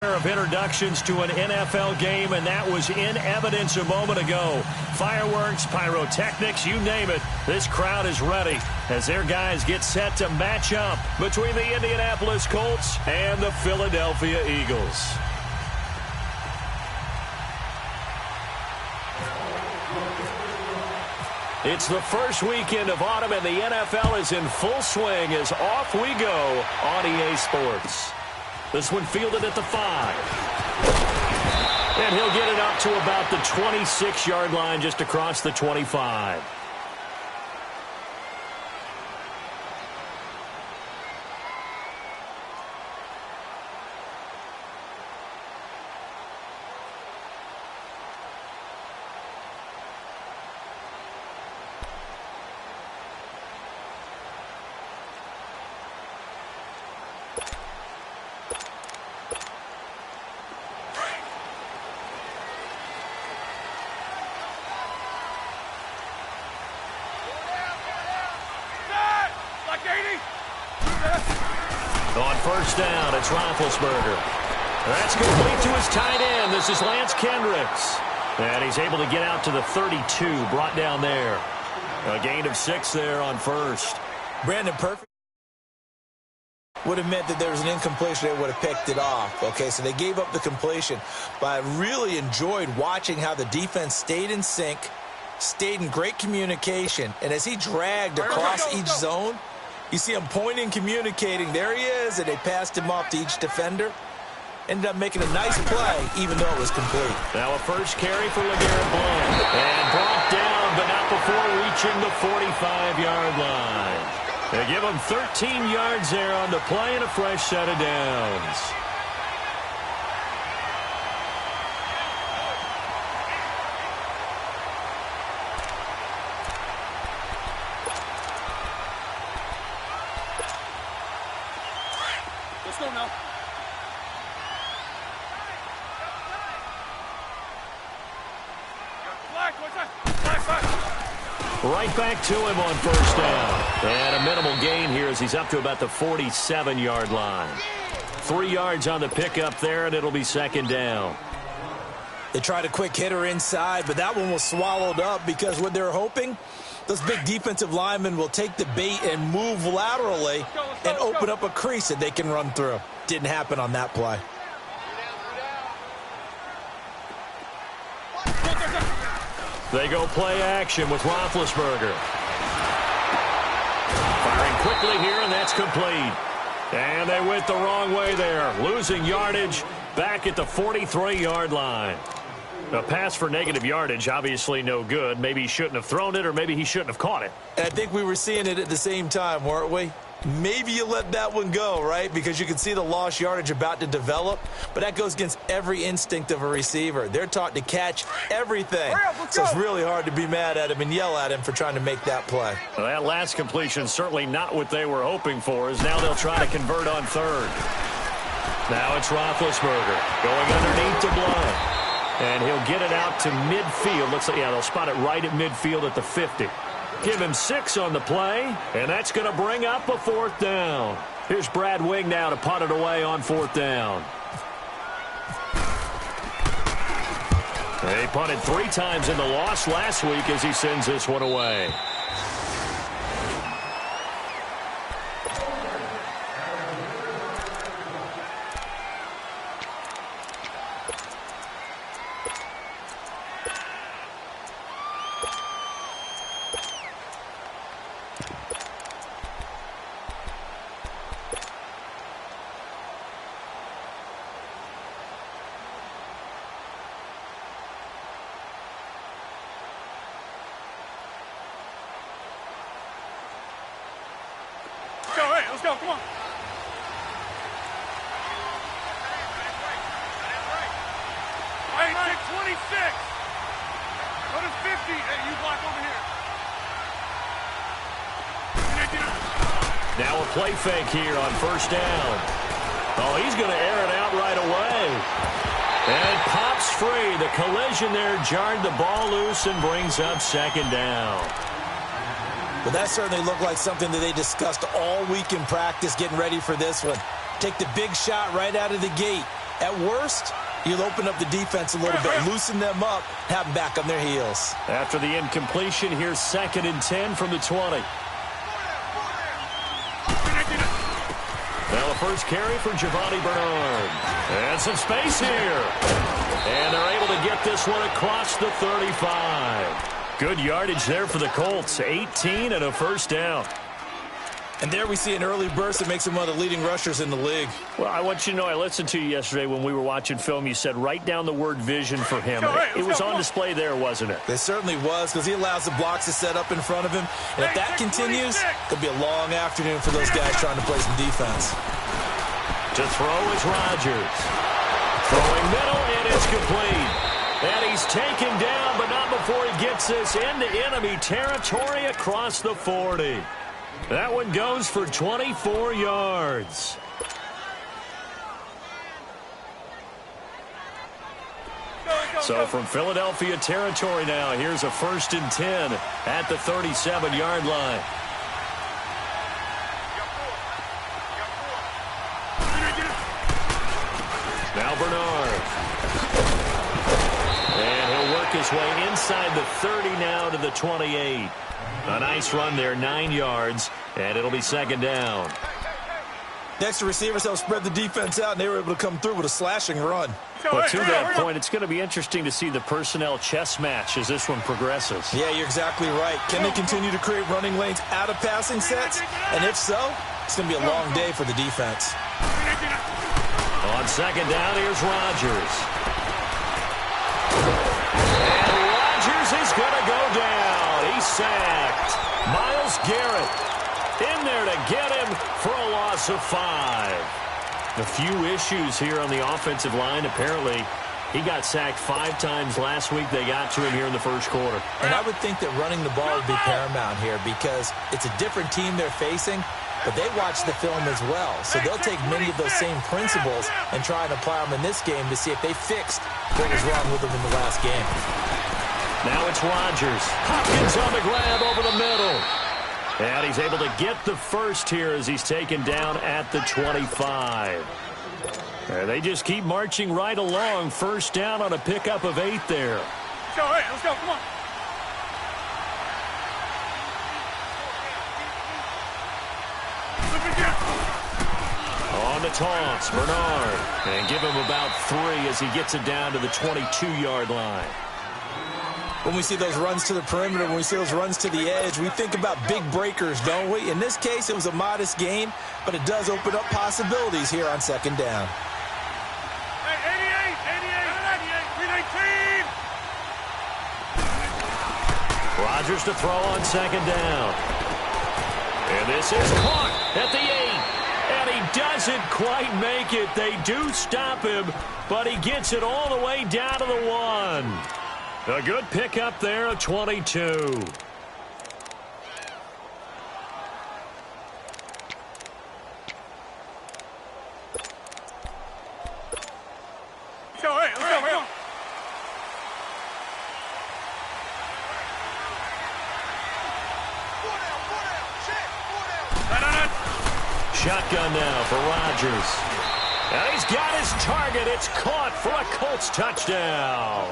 Of introductions to an NFL game, and that was in evidence a moment ago. Fireworks, pyrotechnics, you name it. This crowd is ready as their guys get set to match up between the Indianapolis Colts and the Philadelphia Eagles. It's the first weekend of autumn, and the NFL is in full swing as off we go on EA Sports. This one fielded at the 5. And he'll get it up to about the 26-yard line, just across the 25. On first down, it's RIPxPatTillman40's. That's complete to his tight end. This is Lance Kendricks. And he's able to get out to the 32, brought down there. A gain of 6 there on first. Brandon, perfect. Would have meant that there was an incompletion. They would have picked it off. Okay, so they gave up the completion. But I really enjoyed watching how the defense stayed in sync, stayed in great communication. And as he dragged across each zone, you see him pointing, communicating. There he is, and they passed him off to each defender. Ended up making a nice play, even though it was complete. Now a first carry for LeGarrette Blount. And brought down, but not before reaching the 45-yard line. They give him 13 yards there on the play and a fresh set of downs. Let's go now. Right back to him on first down. And a minimal gain here as he's up to about the 47-yard line. 3 yards on the pickup there, and it'll be second down. They tried a quick hitter inside, but that one was swallowed up because what they're hoping, those big defensive linemen will take the bait and move laterally and open up a crease that they can run through. Didn't happen on that play. They go play action with RIPxPatTillman40's. Firing quickly here, and that's complete. And they went the wrong way there, losing yardage back at the 43-yard line. A pass for negative yardage, obviously no good. Maybe he shouldn't have thrown it, or maybe he shouldn't have caught it. And I think we were seeing it at the same time, weren't we? Maybe you let that one go, right? Because you can see the lost yardage about to develop. But that goes against every instinct of a receiver. They're taught to catch everything. So it's really hard to be mad at him and yell at him for trying to make that play. Well, that last completion certainly not what they were hoping for, as now they'll try to convert on third. Now it's RIPxPatTillman40 going underneath to Blount. And he'll get it out to midfield. Looks like, yeah, they'll spot it right at midfield at the 50. Give him 6 on the play, and that's going to bring up a fourth down. Here's Brad Wing now to punt it away on fourth down. They punted 3 times in the loss last week as he sends this one away. Let's go, come on. Hey, take 26. Go to 50. Hey, you block over here. Now a play fake here on first down. Oh, he's going to air it out right away. And it pops free. The collision there jarred the ball loose and brings up second down. But that certainly looked like something that they discussed all week in practice getting ready for this one. Take the big shot right out of the gate. At worst, you'll open up the defense a little bit, loosen them up, have them back on their heels. After the incompletion, here's 2nd and 10 from the 20. Now the first carry for Giovanni Bernard. And some space here. And they're able to get this one across the 35. Good yardage there for the Colts. 18 and a first down. And there we see an early burst that makes him one of the leading rushers in the league. Well, I want you to know, I listened to you yesterday when we were watching film. You said write down the word vision for him. It was on display there, wasn't it? It certainly was, because he allows the blocks to set up in front of him. And if that continues, it'll be a long afternoon for those guys trying to play some defense. To throw is Rodgers. Throwing middle, and it's complete. And he's taken down, but not before he gets this into enemy territory across the 40. That one goes for 24 yards. So from Philadelphia territory now, here's a 1st and 10 at the 37-yard line. Now Bernard. And he'll work his way inside the 30 now to the 28. A nice run there, 9 yards, and it'll be 2nd down. Next, the receivers help spread the defense out, and they were able to come through with a slashing run. Well, to that point, it's going to be interesting to see the personnel chess match as this one progresses. Yeah, you're exactly right. Can they continue to create running lanes out of passing sets? And if so, it's going to be a long day for the defense. On 2nd down, here's Rodgers. And Rodgers is going to go down. He's sacked. Myles Garrett in there to get him for a loss of 5. A few issues here on the offensive line. Apparently, he got sacked 5 times last week. They got to him here in the first quarter. And I would think that running the ball would be paramount here because it's a different team they're facing, but they watch the film as well. So they'll take many of those same principles and try and apply them in this game to see if they fixed what was wrong with them in the last game. Now it's Rodgers. Hopkins on the grab over the middle. And he's able to get the first here as he's taken down at the 25. And they just keep marching right along. First down on a pickup of 8 there. Let's go, hey, let's go, come on. On the toss, Bernard. And give him about 3 as he gets it down to the 22-yard line. When we see those runs to the perimeter, when we see those runs to the edge, we think about big breakers, don't we? In this case, it was a modest gain, but it does open up possibilities here on 2nd down. Hey, 88, 319. Rodgers to throw on 2nd down. And this is caught at the 8. And he doesn't quite make it. They do stop him, but he gets it all the way down to the 1. A good pickup there of 22. Shotgun now for Rodgers. And he's got his target. It's caught for a Colts touchdown.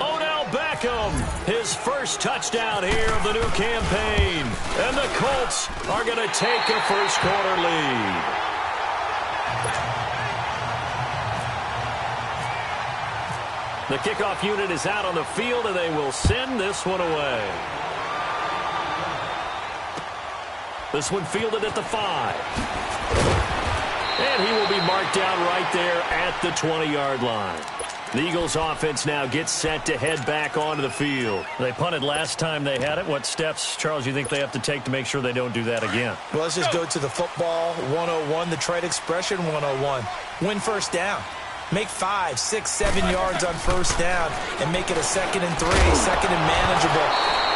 Odell Beckham, his first touchdown here of the new campaign. And the Colts are going to take a first-quarter lead. The kickoff unit is out on the field, and they will send this one away. This one fielded at the 5. And he will be marked down right there at the 20-yard line. The Eagles offense now gets set to head back onto the field. They punted last time they had it. What steps, Charles, you think they have to take to make sure they don't do that again? Well, let's just go to the football 101, the trade expression 101. Win first down. Make 5, 6, 7 yards on first down and make it a 2nd and 3, 2nd and manageable.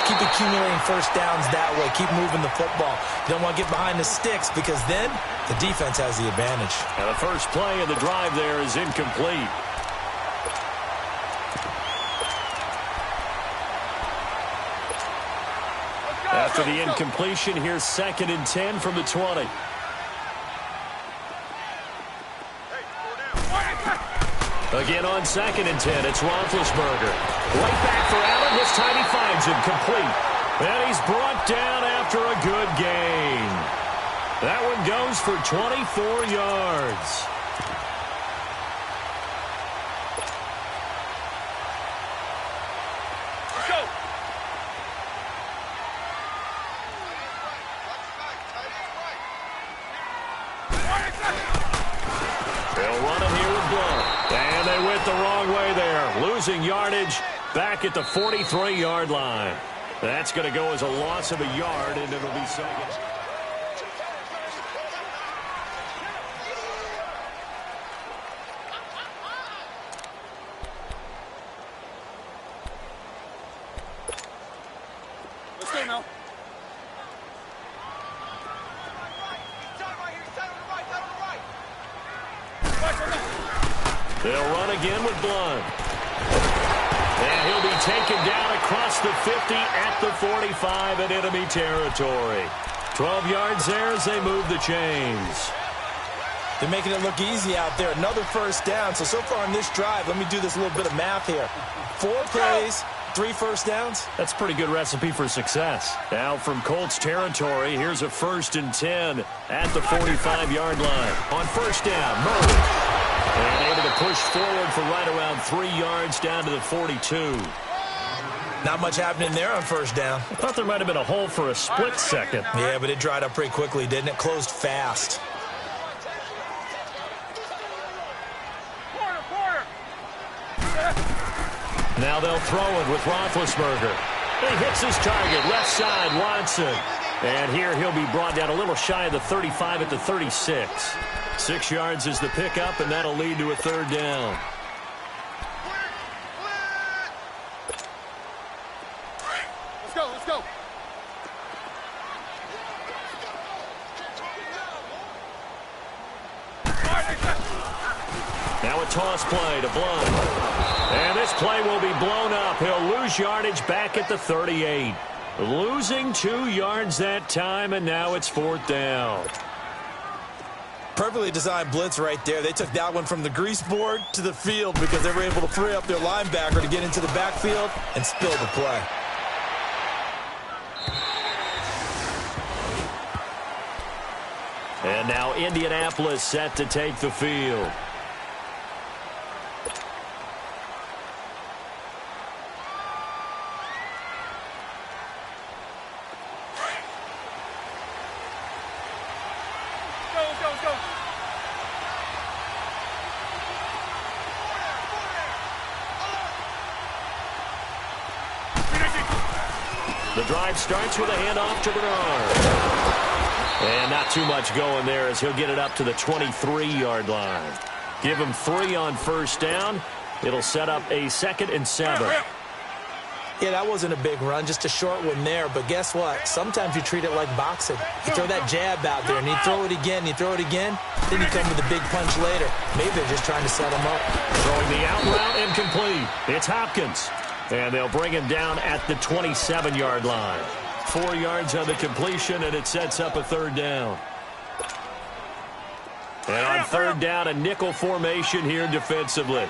Keep accumulating first downs that way. Keep moving the football. You don't want to get behind the sticks because then the defense has the advantage. And the first play of the drive there is incomplete. After the incompletion, here's 2nd and 10 from the 20. Again on 2nd and 10, it's Roethlisberger. Right back for Allen. This time he finds him complete. And he's brought down after a good gain. That one goes for 24 yards. The wrong way there, losing yardage back at the 43-yard line. That's going to go as a loss of a yard, and it'll be second. Let's go now. They'll run again with Blunt. And he'll be taken down across the 50 at the 45 in enemy territory. 12 yards there as they move the chains. They're making it look easy out there. Another first down. So far on this drive, let me do this little bit of math here. 4 plays, 3 first downs. That's a pretty good recipe for success. Now from Colts territory, here's a 1st and 10 at the 45-yard line. On first down, Murray. And able to push forward for right around 3 yards down to the 42. Not much happening there on first down. I thought there might have been a hole for a split second. Yeah, but it dried up pretty quickly, didn't it? Closed fast. Now they'll throw it with Roethlisberger. He hits his target, left side, Watson. And here he'll be brought down a little shy of the 35 at the 36. 6 yards is the pickup, and that'll lead to a 3rd down. Let's go, let's go. Now a toss play to Blunt. And this play will be blown up. He'll lose yardage back at the 38. Losing 2 yards that time, and now it's 4th down. Perfectly designed blitz right there. They took that one from the grease board to the field because they were able to free up their linebacker to get into the backfield and spill the play. And now Indianapolis set to take the field. The drive starts with a handoff to Bernard. And not too much going there as he'll get it up to the 23-yard line. Give him 3 on first down. It'll set up a 2nd and 7. Yeah, that wasn't a big run, just a short one there. But guess what? Sometimes you treat it like boxing. You throw that jab out there, and you throw it again, you throw it again, then you come with a big punch later. Maybe they're just trying to set him up. Throwing the out route incomplete. It's Hopkins. And they'll bring him down at the 27-yard line. 4 yards on the completion, and it sets up a 3rd down. And on 3rd down, a nickel formation here defensively.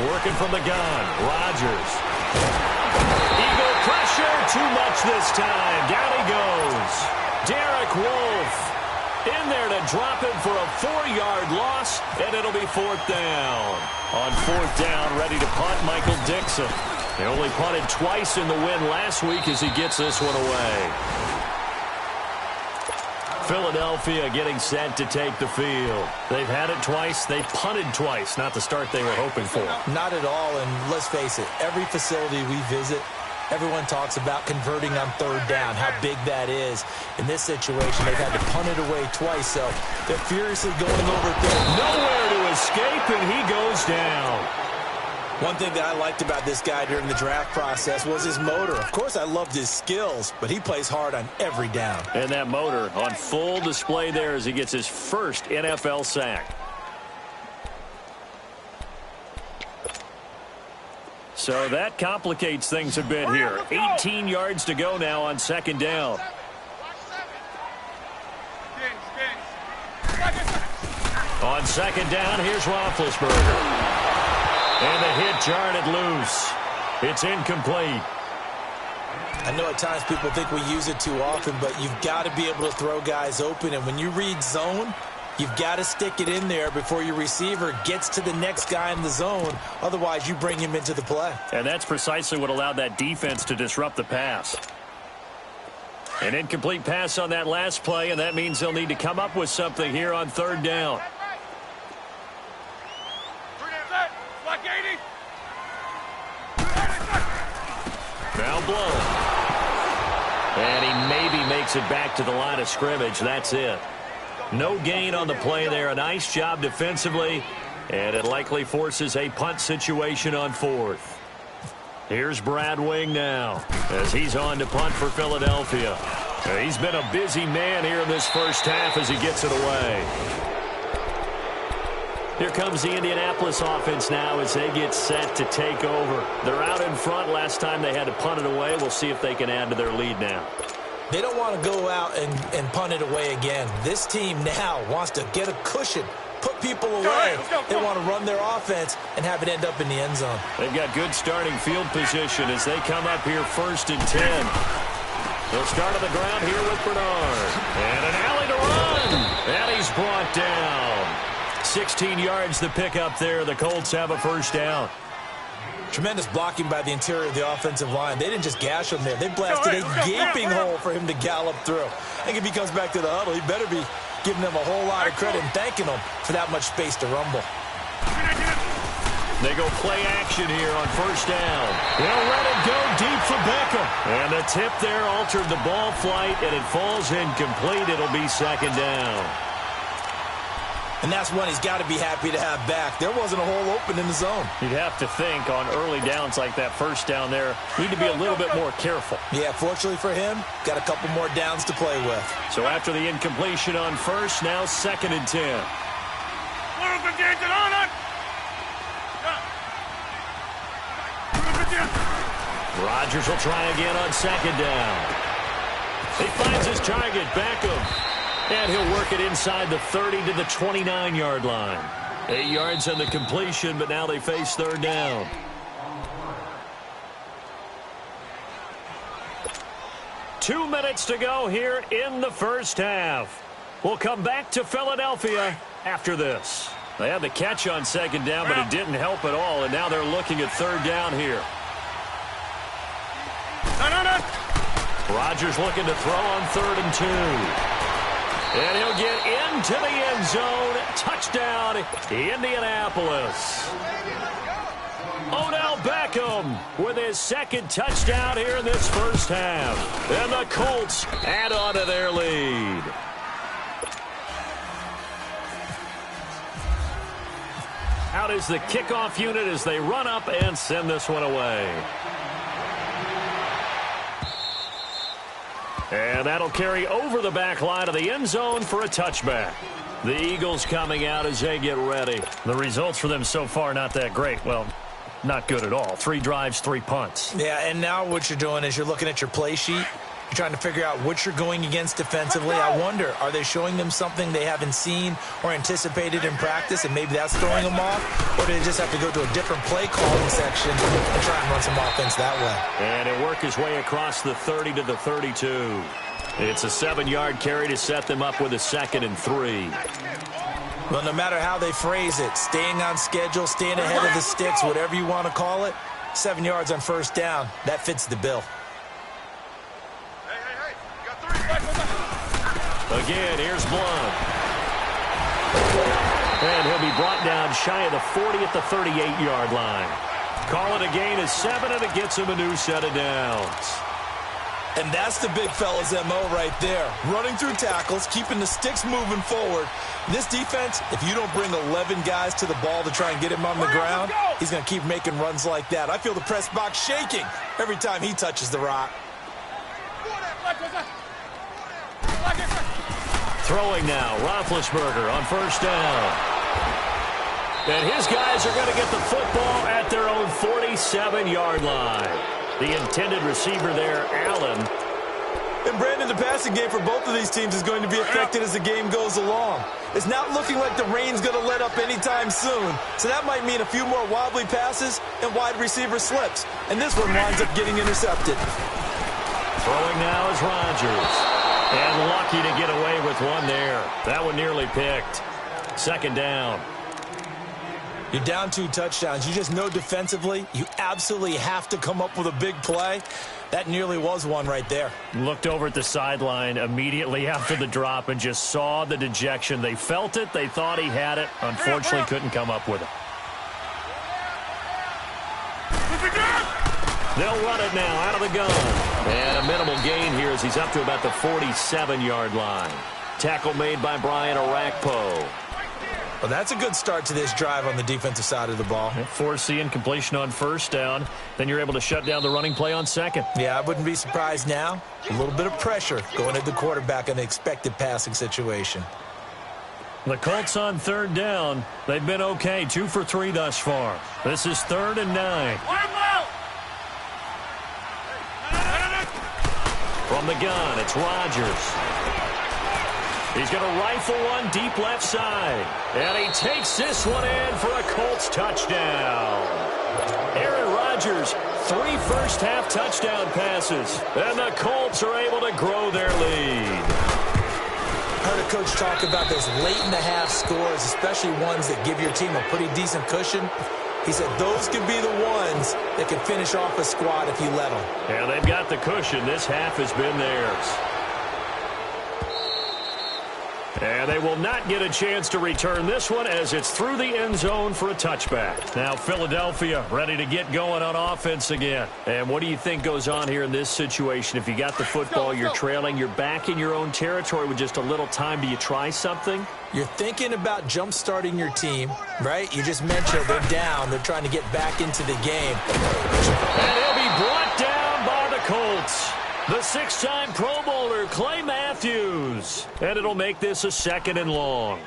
Working from the gun, Rodgers. Eagle pressure, too much this time. Down he goes. Derek Wolfe in there to drop him for a 4-yard loss, and it'll be 4th down. On 4th down, ready to punt, Michael Dixon. They only punted twice in the win last week as he gets this one away. Philadelphia getting set to take the field. They've had it twice. They've punted twice. Not the start they were hoping for. Not at all, and let's face it, every facility we visit, everyone talks about converting on 3rd down, how big that is. In this situation, they've had to punt it away twice, so they're furiously going over 3rd. Nowhere to escape, and he goes down. One thing that I liked about this guy during the draft process was his motor. Of course, I loved his skills, but he plays hard on every down. And that motor on full display there as he gets his first NFL sack. So that complicates things a bit here. 18 yards to go now on second down. On second down, here's Roethlisberger. And the hit jarred it loose. It's incomplete. I know at times people think we use it too often, but you've got to be able to throw guys open. And when you read zone, you've got to stick it in there before your receiver gets to the next guy in the zone. Otherwise, you bring him into the play. And that's precisely what allowed that defense to disrupt the pass. An incomplete pass on that last play, and that means they'll need to come up with something here on third down. Now blown. And he maybe makes it back to the line of scrimmage. That's it. No gain on the play there. A nice job defensively. And it likely forces a punt situation on fourth. Here's Brad Wing now as he's on to punt for Philadelphia. He's been a busy man here in this first half as he gets it away. Here comes the Indianapolis offense now as they get set to take over. They're out in front. Last time they had to punt it away. We'll see if they can add to their lead now. They don't want to go out and punt it away again. This team now wants to get a cushion, put people away. They want to run their offense and have it end up in the end zone. They've got good starting field position as they come up here 1st and 10. They'll start on the ground here with Bernard. And an alley to run. And he's brought down. 16 yards to pick up there. The Colts have a first down. Tremendous blocking by the interior of the offensive line. They didn't just gash him there. They blasted a gaping hole for him to gallop through. I think if he comes back to the huddle, he better be giving them a whole lot of credit and thanking them for that much space to rumble. They go play action here on first down. They'll let it go deep for Beckham. And the tip there altered the ball flight, and it falls incomplete. It'll be second down. And that's one he's got to be happy to have back. There wasn't a hole open in the zone. You'd have to think on early downs like that first down there, need to be a little bit more careful. Yeah, fortunately for him, got a couple more downs to play with. So after the incompletion on first, now 2nd and 10. Rodgers will try again on second down. He finds his target, Beckham. And he'll work it inside the 30 to the 29-yard line. 8 yards on the completion, but now they face third down. Two minutes to go here in the first half. We'll come back to Philadelphia after this. They had the catch on second down, but it didn't help at all, and now they're looking at third down here. Rodgers looking to throw on 3rd and 2. And he'll get into the end zone. Touchdown, Indianapolis. Odell Beckham with his second touchdown here in this first half. And the Colts add on to their lead. Out is the kickoff unit as they run up and send this one away. And that'll carry over the back line of the end zone for a touchback. The Eagles coming out as they get ready. The results for them so far not that great. Well, not good at all. 3 drives, 3 punts. Yeah, and now what you're doing is you're looking at your play sheet. You're trying to figure out what you're going against defensively. I wonder, are they showing them something they haven't seen or anticipated in practice, and maybe that's throwing them off? Or do they just have to go to a different play calling section and try and run some offense that way? And it worked his way across the 30 to the 32. It's a 7-yard carry to set them up with a 2nd and 3. Well, no matter how they phrase it, staying on schedule, staying ahead of the sticks, whatever you want to call it, 7 yards on first down, that fits the bill. Again, here's Blunt. And he'll be brought down shy of the 40 at the 38-yard line. Call it a gain of 7, and it gets him a new set of downs. And that's the big fella's MO right there. Running through tackles, keeping the sticks moving forward. This defense, if you don't bring 11 guys to the ball to try and get him on the ground, he's going to keep making runs like that. I feel the press box shaking every time he touches the rock. Throwing now, Roethlisberger on first down. And his guys are going to get the football at their own 47-yard line. The intended receiver there, Allen. And Brandon, the passing game for both of these teams is going to be affected as the game goes along. It's not looking like the rain's going to let up anytime soon. So that might mean a few more wobbly passes and wide receiver slips. And this one winds up getting intercepted. Throwing now is Rodgers. And lucky to get away with one there. That one nearly picked. Second down. You're down 2 touchdowns. You just know defensively you absolutely have to come up with a big play. That nearly was one right there. Looked over at the sideline immediately after the drop and just saw the dejection. They felt it. They thought he had it. Unfortunately, couldn't come up with it. They'll run it now out of the gun. And a minimal gain here as he's up to about the 47-yard line. Tackle made by Brian Orakpo. Well, that's a good start to this drive on the defensive side of the ball. Force the incompletion on first down. Then you're able to shut down the running play on second. Yeah, I wouldn't be surprised now. A little bit of pressure going at the quarterback in the expected passing situation. The Colts on third down. They've been okay. 2 for 3 thus far. This is 3rd and 9. From the gun, it's Rodgers. He's going to rifle one deep left side. And he takes this one in for a Colts touchdown. Aaron Rodgers, 3 first-half touchdown passes. And the Colts are able to grow their lead. I heard a coach talk about those late-in-the-half scores, especially ones that give your team a pretty decent cushion. He said those could be the ones that can finish off a squad if you let them. Yeah, they've got the cushion. This half has been theirs. And they will not get a chance to return this one as it's through the end zone for a touchback. Now Philadelphia ready to get going on offense again. And what do you think goes on here in this situation? If you got the football, you're trailing, you're back in your own territory with just a little time. Do you try something? You're thinking about jump-starting your team, right? You just mentioned they're down. They're trying to get back into the game. And he'll be brought down by the Colts. The 6-time Pro Bowler, Clay Matthews. And it'll make this a 2nd and long.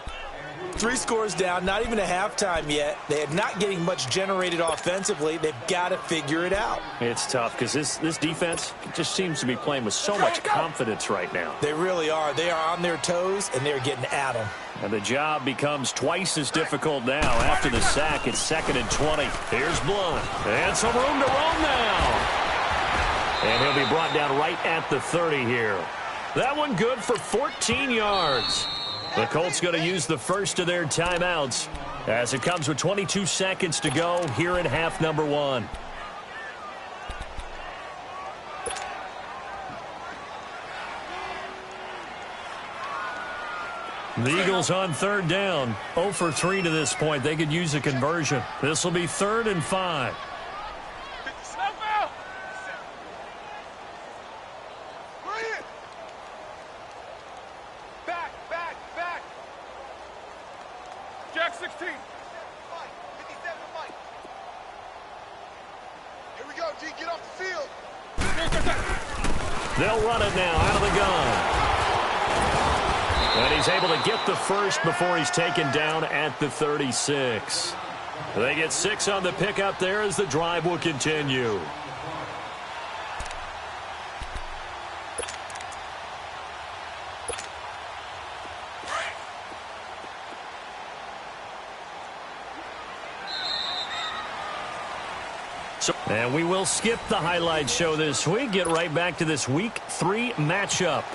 3 scores down, not even a halftime yet. They are not getting much generated offensively. They've got to figure it out. It's tough because this defense just seems to be playing with so much confidence right now. They really are. They are on their toes, and they're getting at them. And the job becomes twice as difficult now. After the sack, it's 2nd and 20. Here's Blunt. And some room to roam now. And he'll be brought down right at the 30 here. That one good for 14 yards. The Colts going to use the first of their timeouts as it comes with 22 seconds to go here in half number 1. The Eagles on third down. 0 for 3 to this point. They could use a conversion. This will be 3rd and 5. Jack 16. 57 Mike. Here we go, G. Get off the field. They'll run it now out of the gun. And he's able to get the first before he's taken down at the 36. They get 6 on the pickup there as the drive will continue. And we will skip the highlight show this week. Get right back to this Week 3 matchup.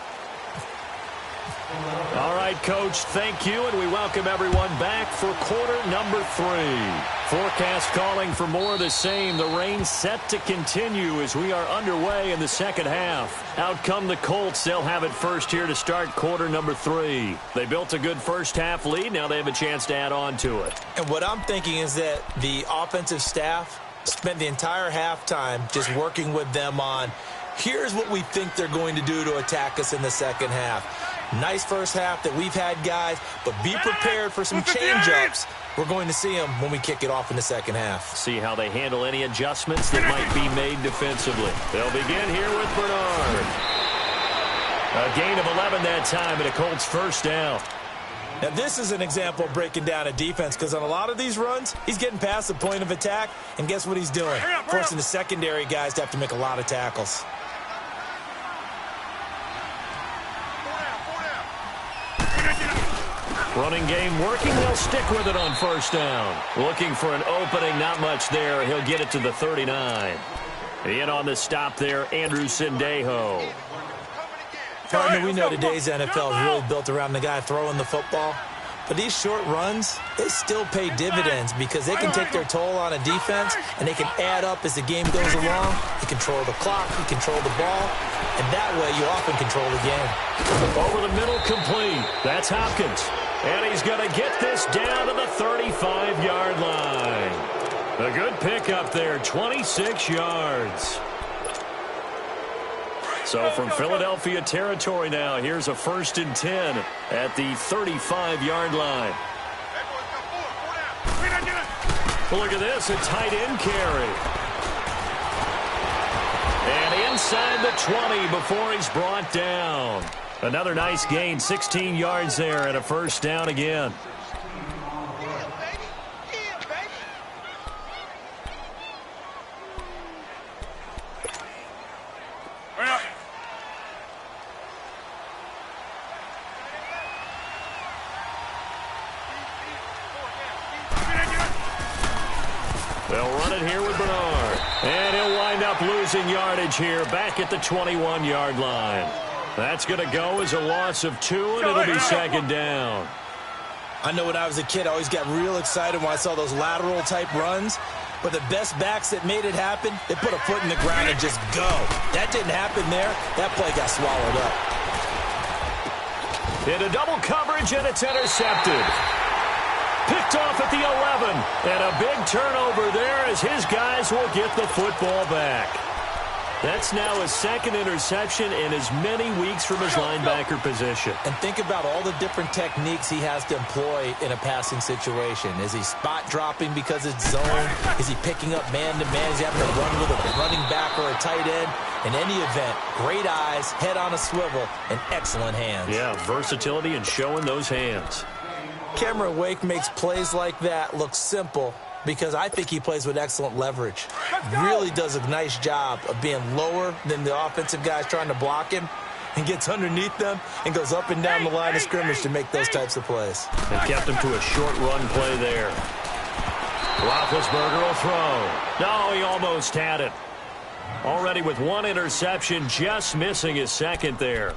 All right, Coach, thank you, and we welcome everyone back for quarter number 3. Forecast calling for more of the same. The rain set to continue as we are underway in the second half. Out come the Colts. They'll have it first here to start quarter number 3. They built a good first half lead. Now they have a chance to add on to it. And what I'm thinking is that the offensive staff spent the entire halftime just working with them on, here's what we think they're going to do to attack us in the second half. Nice first half that we've had, guys, but be prepared for some change-ups. We're going to see them when we kick it off in the second half. See how they handle any adjustments that might be made defensively. They'll begin here with Bernard. A gain of 11 that time and a Colts first down. Now, this is an example of breaking down a defense because on a lot of these runs, he's getting past the point of attack, and guess what he's doing? Forcing the secondary guys to have to make a lot of tackles. Running game working. They'll stick with it on first down. Looking for an opening. Not much there. He'll get it to the 39. In on the stop there, Andrew Sendejo. Partner, we know today's NFL is really built around the guy throwing the football. But these short runs, they still pay dividends because they can take their toll on a defense, and they can add up as the game goes along. You control the clock, you control the ball, and that way you often control the game. Over the middle, complete. That's Hopkins. And he's going to get this down to the 35-yard line. A good pickup there, 26 yards. So from Philadelphia territory now, here's a 1st and 10 at the 35-yard line. Well, look at this, a tight end carry. And inside the 20 before he's brought down. Another nice gain, 16 yards there and a 1st down again. They'll run it here with Bernard. And he'll wind up losing yardage here back at the 21-yard line. That's going to go as a loss of 2, and it'll be 2nd down. I know when I was a kid, I always got real excited when I saw those lateral-type runs. But the best backs that made it happen, they put a foot in the ground and just go. That didn't happen there. That play got swallowed up. Into double coverage, and it's intercepted. Picked off at the 11. And a big turnover there as his guys will get the football back. That's now his 2nd interception in as many weeks from his linebacker position. And think about all the different techniques he has to employ in a passing situation. Is he spot dropping because it's zone? Is he picking up man-to-man? Is he having to run with a running back or a tight end? In any event, great eyes, head on a swivel, and excellent hands. Yeah, versatility and showing those hands. Cameron Wake makes plays like that look simple because I think he plays with excellent leverage. Really does a nice job of being lower than the offensive guys trying to block him and gets underneath them and goes up and down the line of scrimmage to make those types of plays. And kept him to a short run play there. Roethlisberger will throw. No, he almost had it. Already with 1 interception, just missing his 2nd there.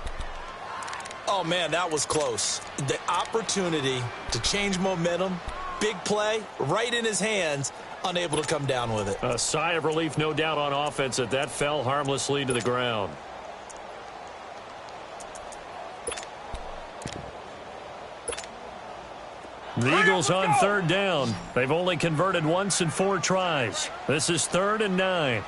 Oh, man, that was close. The opportunity to change momentum, big play, right in his hands, unable to come down with it. A sigh of relief, no doubt, on offense that fell harmlessly to the ground. The Eagles on 3rd down. They've only converted once in 4 tries. This is 3rd and 9.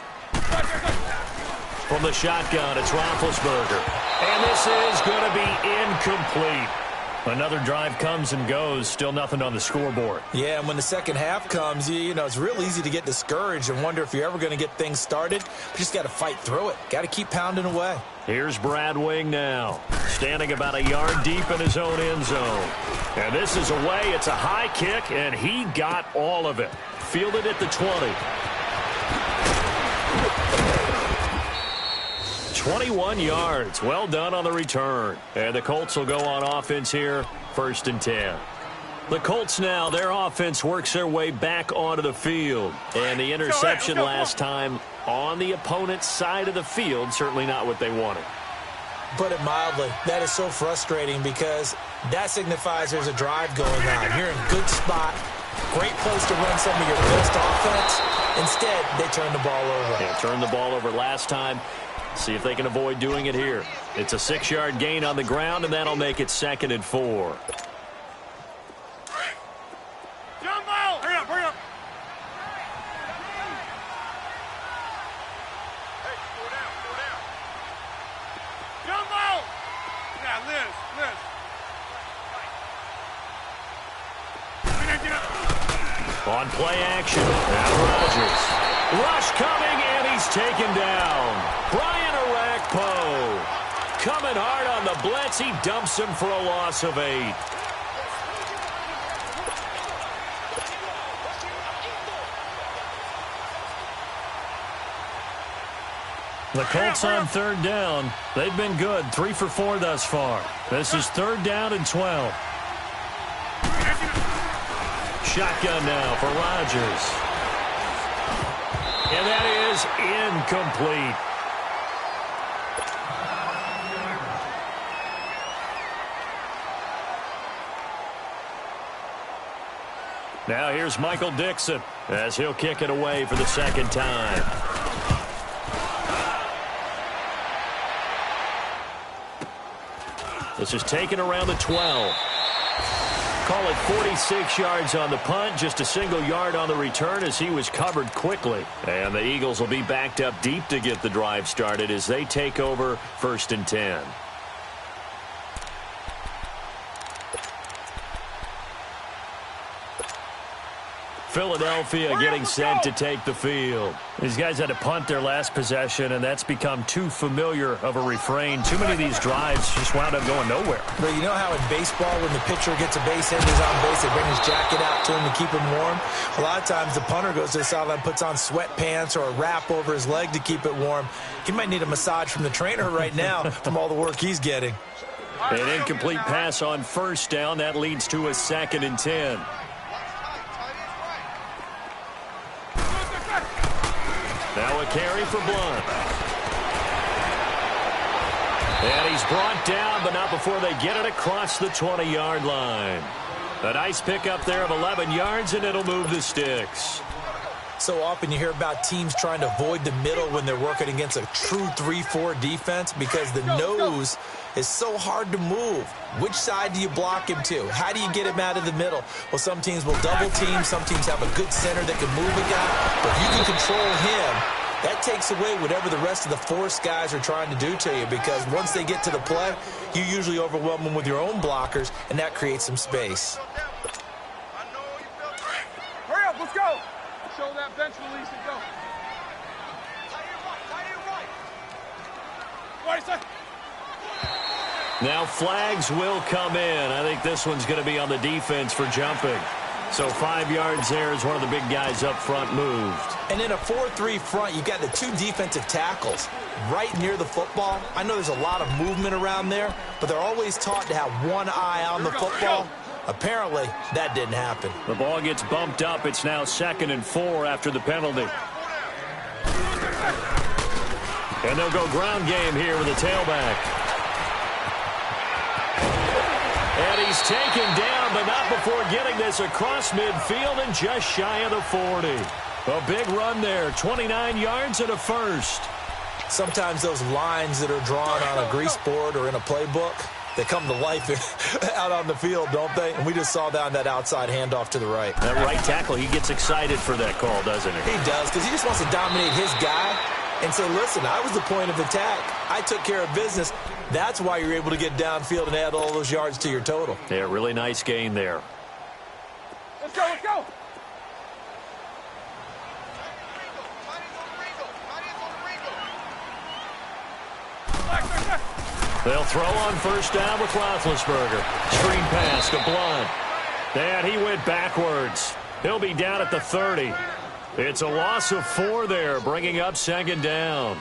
From the shotgun, it's Roethlisberger. And this is going to be incomplete. Another drive comes and goes, still nothing on the scoreboard. Yeah, and when the second half comes, you know, it's real easy to get discouraged and wonder if you're ever going to get things started. You just got to fight through it. Got to keep pounding away. Here's Brad Wing now, standing about a yard deep in his own end zone. And this is away. It's a high kick, and he got all of it. Fielded at the 20. 21 yards. Well done on the return. And the Colts will go on offense here, 1st and 10. The Colts now, their offense works their way back onto the field. And the interception last time on the opponent's side of the field, certainly not what they wanted. Put it mildly, that is so frustrating because that signifies there's a drive going on. You're in a good spot, great place to run some of your best offense. Instead, they turn the ball over. Yeah, turned the ball over last time. See if they can avoid doing it here. It's a 6-yard gain on the ground, and that'll make it 2nd and 4. Jump out! Hurry up, hurry up! Hey, slow down, slow down. Jump out! Yeah, Liz. Get up. On play action, now Rodgers. Rush coming, and he's taken down. Brian Orakpo coming hard on the blitz. He dumps him for a loss of 8. The Colts on third down. They've been good, 3 for 4 thus far. This is third down and 12. Shotgun now for Rodgers. And that is incomplete. Now here's Michael Dixon as he'll kick it away for the second time. This is taken around the 12. Call it 46 yards on the punt, just a single yard on the return as he was covered quickly. And the Eagles will be backed up deep to get the drive started as they take over 1st and 10. Philadelphia getting set to take the field. These guys had to punt their last possession, and that's become too familiar of a refrain. Too many of these drives just wound up going nowhere. But you know how in baseball, when the pitcher gets a base hit and he's on base, they bring his jacket out to him to keep him warm? A lot of times the punter goes to the sideline, puts on sweatpants or a wrap over his leg to keep it warm. He might need a massage from the trainer right now from all the work he's getting. An incomplete pass on first down. That leads to a 2nd and 10. Now a carry for Blunt. And he's brought down, but not before they get it across the 20-yard line. A nice pickup there of 11 yards, and it'll move the sticks. So often you hear about teams trying to avoid the middle when they're working against a true 3-4 defense because the nose is so hard to move. Which side do you block him to? How do you get him out of the middle? Well, some teams will double team. Some teams have a good center that can move a guy. But if you can control him, that takes away whatever the rest of the force guys are trying to do to you because once they get to the play, you usually overwhelm them with your own blockers, and that creates some space. Hurry up, let's go. Show that bench release and go. Right side. Now flags will come in. I think this one's going to be on the defense for jumping. So 5 yards there as one of the big guys up front moved. And in a 4-3 front, you've got the 2 defensive tackles right near the football. I know there's a lot of movement around there, but they're always taught to have one eye on the football. Apparently, that didn't happen. The ball gets bumped up. It's now 2nd and 4 after the penalty. And they'll go ground game here with a tailback. And he's taken down, but not before getting this across midfield and just shy of the 40. A big run there, 29 yards and a first. Sometimes those lines that are drawn on a grease board or in a playbook, they come to life out on the field, don't they? And we just saw that on that outside handoff to the right. That right tackle, he gets excited for that call, doesn't he? He does, because he just wants to dominate his guy and say, listen, I was the point of attack. I took care of business. That's why you're able to get downfield and add all those yards to your total. Yeah, really nice gain there. Let's go, let's go. They'll throw on first down with Roethlisberger. Screen pass to Blunt. And he went backwards. He'll be down at the 30. It's a loss of 4 there, bringing up 2nd down.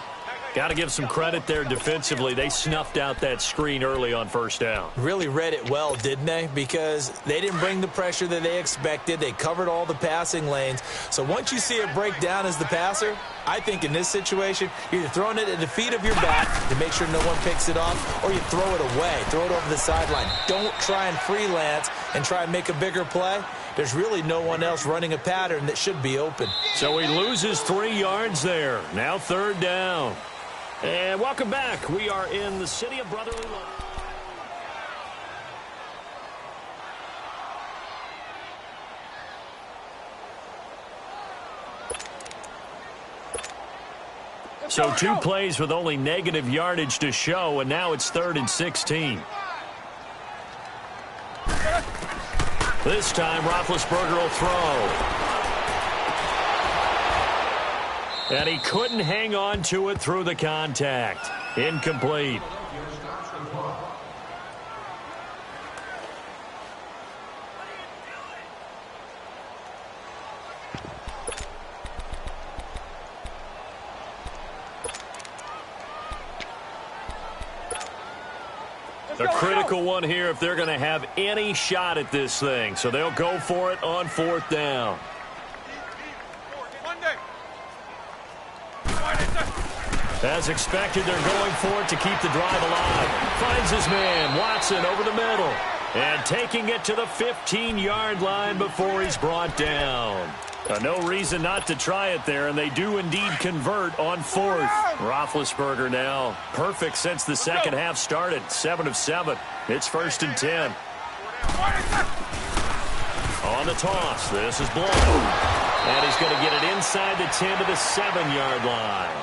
Got to give some credit there defensively. They snuffed out that screen early on first down. Really read it well, didn't they? Because they didn't bring the pressure that they expected. They covered all the passing lanes. So once you see it break down as the passer, I think in this situation, you're either throwing it at the feet of your back to make sure no one picks it off, or you throw it away, throw it over the sideline. Don't try and freelance and try and make a bigger play. There's really no one else running a pattern that should be open. So he loses 3 yards there. Now 3rd down. And welcome back. We are in the city of brotherly love. So 2 plays with only negative yardage to show, and now it's 3rd and 16. This time, Roethlisberger will throw. And he couldn't hang on to it through the contact. Incomplete. A critical one here if they're going to have any shot at this thing. So they'll go for it on 4th down. As expected, they're going for it to keep the drive alive. Finds his man, Watson, over the middle. And taking it to the 15-yard line before he's brought down. No reason not to try it there, and they do indeed convert on 4th. Roethlisberger now perfect since the second half started. 7 of 7. It's 1st and 10. On the toss, this is blown. And he's going to get it inside the 10 to the 7-yard line.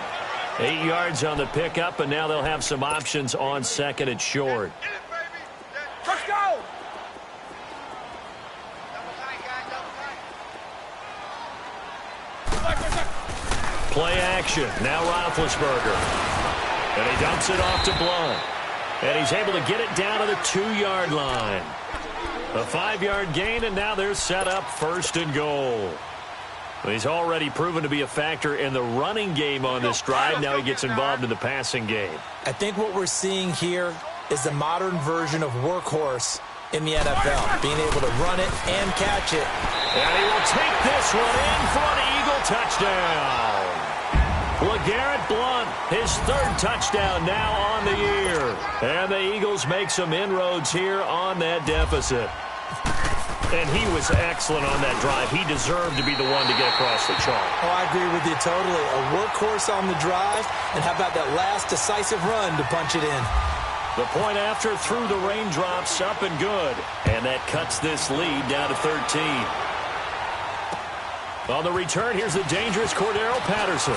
8 yards on the pickup, and now they'll have some options on 2nd and short. Let's go! Play action. Now Roethlisberger. And he dumps it off to Blunt. And he's able to get it down to the 2-yard line. A 5-yard gain, and now they're set up 1st and goal. He's already proven to be a factor in the running game on this drive. Now he gets involved in the passing game. I think what we're seeing here is the modern version of workhorse in the NFL, being able to run it and catch it. And he will take this one in for an Eagle touchdown. LeGarrette Blunt, his 3rd touchdown now on the year. And the Eagles make some inroads here on that deficit. And he was excellent on that drive. He deserved to be the one to get across the chalk. Oh, I agree with you totally. A workhorse on the drive, and how about that last decisive run to punch it in? The point after through the raindrops, up and good. And that cuts this lead down to 13. On the return, here's the dangerous Cordero Patterson.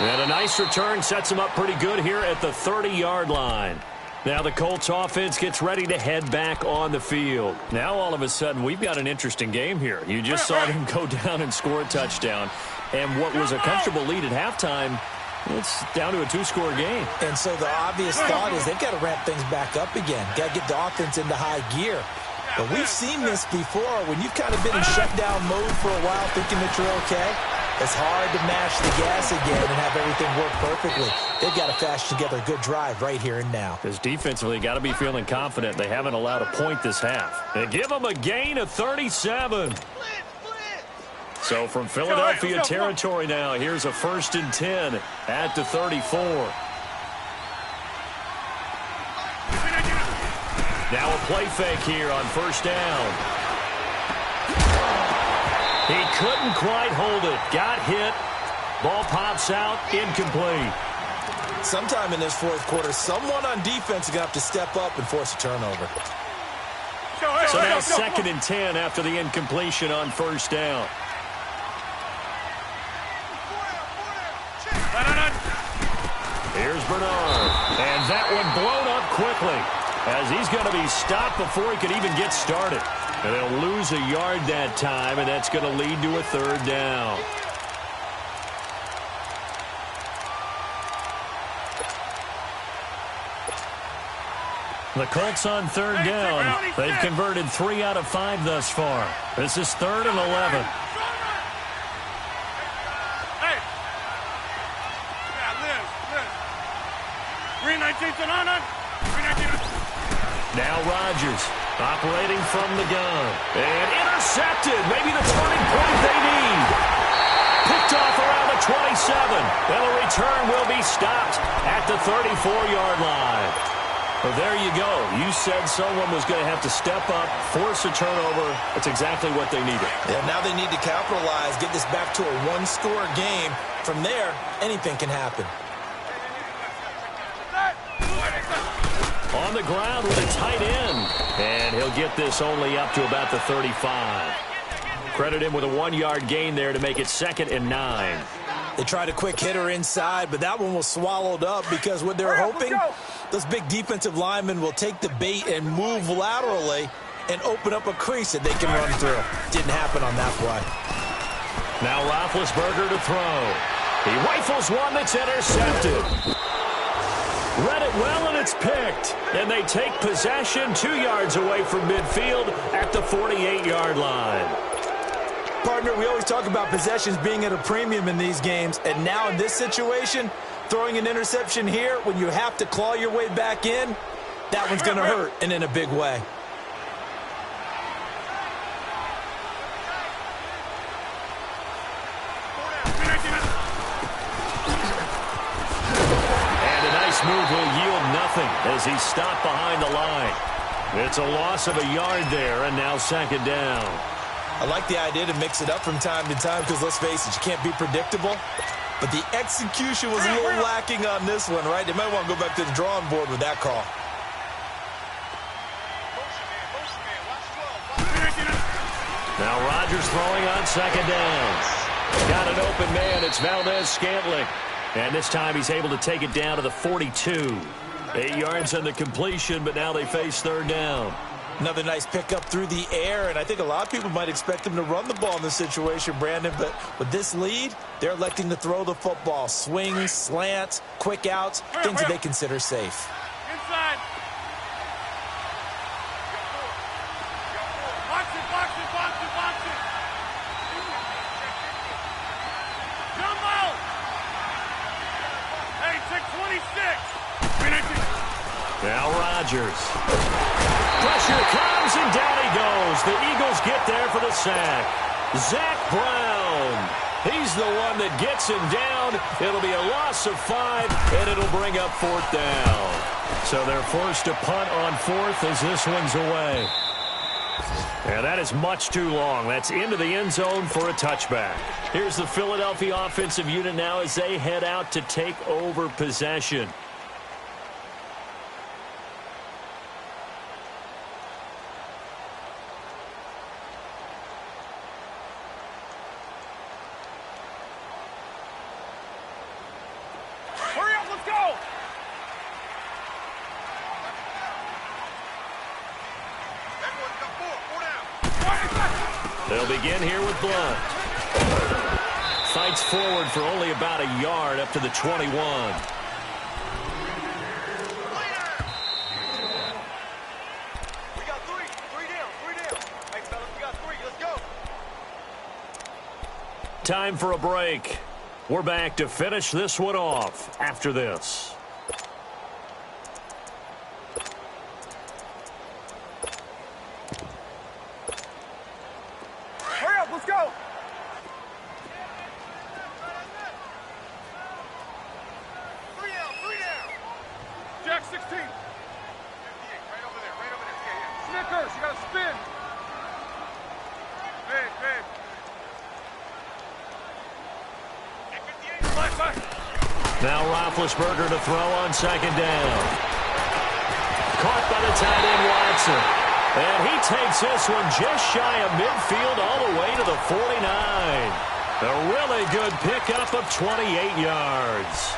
And a nice return sets him up pretty good here at the 30-yard line. Now the Colts offense gets ready to head back on the field. Now all of a sudden we've got an interesting game here. You just saw them go down and score a touchdown. And what was a comfortable lead at halftime, it's down to a 2-score game. And so the obvious thought is they've got to ramp things back up again. Got to get the offense into high gear. But we've seen this before. When you've kind of been in shutdown mode for a while thinking that you're okay, it's hard to mash the gas again and have everything work perfectly. They've got to fashion together a good drive right here and now. Because defensively, got to be feeling confident. They haven't allowed a point this half. They give them a gain of 37. So from Philadelphia territory now, here's a 1st and 10 at the 34. Now a play fake here on 1st down. He couldn't quite hold it. Got hit. Ball pops out. Incomplete. Sometime in this 4th quarter, someone on defense is going to have to step up and force a turnover. So now 2nd and 10 after the incompletion on 1st down. Here's Bernard. And that one blown up quickly as he's going to be stopped before he could even get started. And they'll lose a yard that time, and that's going to lead to a 3rd down. The Colts on 3rd down. They've converted 3 out of 5 thus far. This is 3rd and 11. Hey. Yeah, Liz. 319 and on. 319. Now Rodgers operating from the gun. And intercepted. Maybe the turning point they need. Picked off around the 27. And the return will be stopped at the 34-yard line. Well, there you go. You said someone was going to have to step up, force a turnover. That's exactly what they needed. Yeah, now they need to capitalize, get this back to a 1-score game. From there, anything can happen. On the ground with a tight end. And he'll get this only up to about the 35. Credit him with a 1-yard gain there to make it 2nd and 9. They tried a quick hitter inside, but that one was swallowed up because what they're hoping, those big defensive linemen will take the bait and move laterally and open up a crease that they can run through. Didn't happen on that play. Now Roethlisberger to throw. He rifles one that's intercepted. Read it well, and it's picked. And they take possession 2 yards away from midfield at the 48-yard line. Partner, we always talk about possessions being at a premium in these games, and now in this situation, Throwing an interception here when you have to claw your way back in, that one's going to hurt, and in a big way. And a nice move will yield nothing as he's stopped behind the line. It's a loss of a yard there, and now second down. I like the idea to mix it up from time to time because, let's face it, you can't be predictable. But the execution was a little lacking on this one, right? They might want to go back to the drawing board with that call. Now Rodgers throwing on second down. Got an open man. It's Valdez-Scantling. And this time he's able to take it down to the 42. 8 yards on the completion, but now they face third down. Another nice pickup through the air, and I think a lot of people might expect him to run the ball in this situation, Brandon, but with this lead, they're electing to throw the football. Swings, slants, quick outs, things that they consider safe. Inside. Box it, box it, box it, box it. Jumbo! Hey, take 26. Now Rodgers. Pressure comes, and down he goes. The Eagles get there for the sack. Zach Brown. He's the one that gets him down. It'll be a loss of 5, and it'll bring up fourth down. So they're forced to punt on fourth as this one's away. And that is much too long. That's into the end zone for a touchback. Here's the Philadelphia offensive unit now as they head out to take over possession. They'll begin here with Blunt. Fights forward for only about a yard up to the 21. We got three down. Hey, fellas, we got 3. Let's go. Time for a break. We're back to finish this one off after this. Let's go. Three down. Jack 16. Right over there. Yeah. Snickers, you got to spin. Big. Now Roethlisberger to throw on second down. Caught by the tight end Watson. And he takes this one just shy of midfield all the way to the 49. A really good pickup of 28 yards.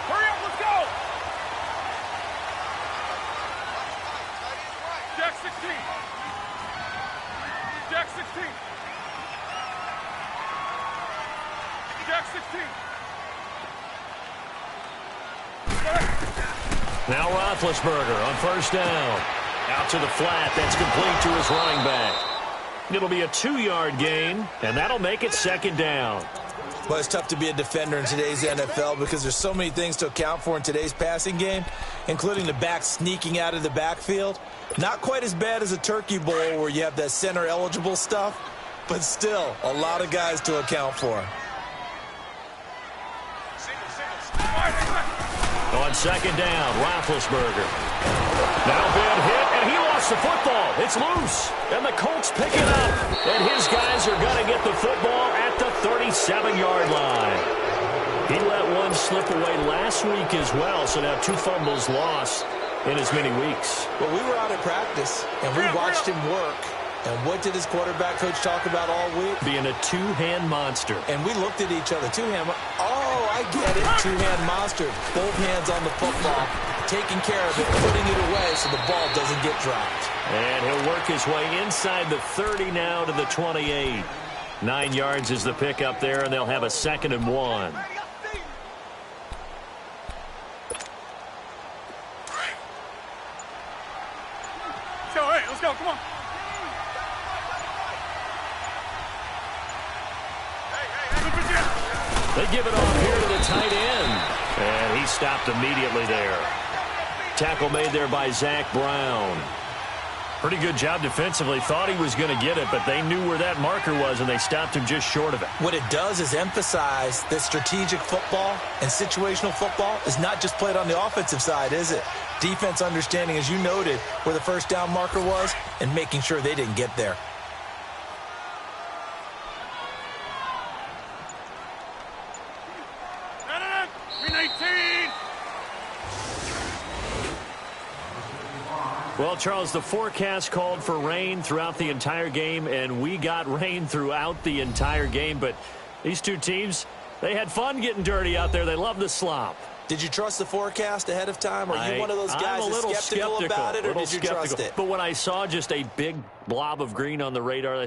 Hurry up, let's go. Jack 16. Jack 16. Jack 16. Now Roethlisberger on first down. Out to the flat. That's complete to his running back. It'll be a 2-yard gain, and that'll make it second down. Well, it's tough to be a defender in today's NFL because there's so many things to account for in today's passing game, including the back sneaking out of the backfield. Not quite as bad as a turkey bowl where you have that center-eligible stuff, but still a lot of guys to account for. On second down, Roethlisberger. Now been hit, and he lost the football. It's loose, and the Colts pick it up. And his guys are going to get the football at the 37-yard line. He let one slip away last week as well, so now 2 fumbles lost in as many weeks. Well, we were out at practice, and we watched him work. And what did his quarterback coach talk about all week? Being a 2-hand monster. And we looked at each other. 2-hand. Oh, I get it. 2-hand monster. Both hands on the football, taking care of it, putting it away so the ball doesn't get dropped. And he'll work his way inside the 30 now to the 28. 9 yards is the pickup there, and they'll have a 2nd and 1. So, hey, let's go. Come on. Hey, They give it off here to the tight end. And he stopped immediately there. Tackle made there by Zach Brown. Pretty good job defensively. Thought he was going to get it, but they knew where that marker was, and they stopped him just short of it. What it does is emphasize that strategic football and situational football is not just played on the offensive side, is it? Defense understanding, as you noted, where the first down marker was and making sure they didn't get there. Well, Charles, the forecast called for rain throughout the entire game, and we got rain throughout the entire game. But these two teams, they had fun getting dirty out there. They love the slop. Did you trust the forecast ahead of time? Are you one of those guys that's skeptical about it, or did you trust it? But when I saw just a big blob of green on the radar,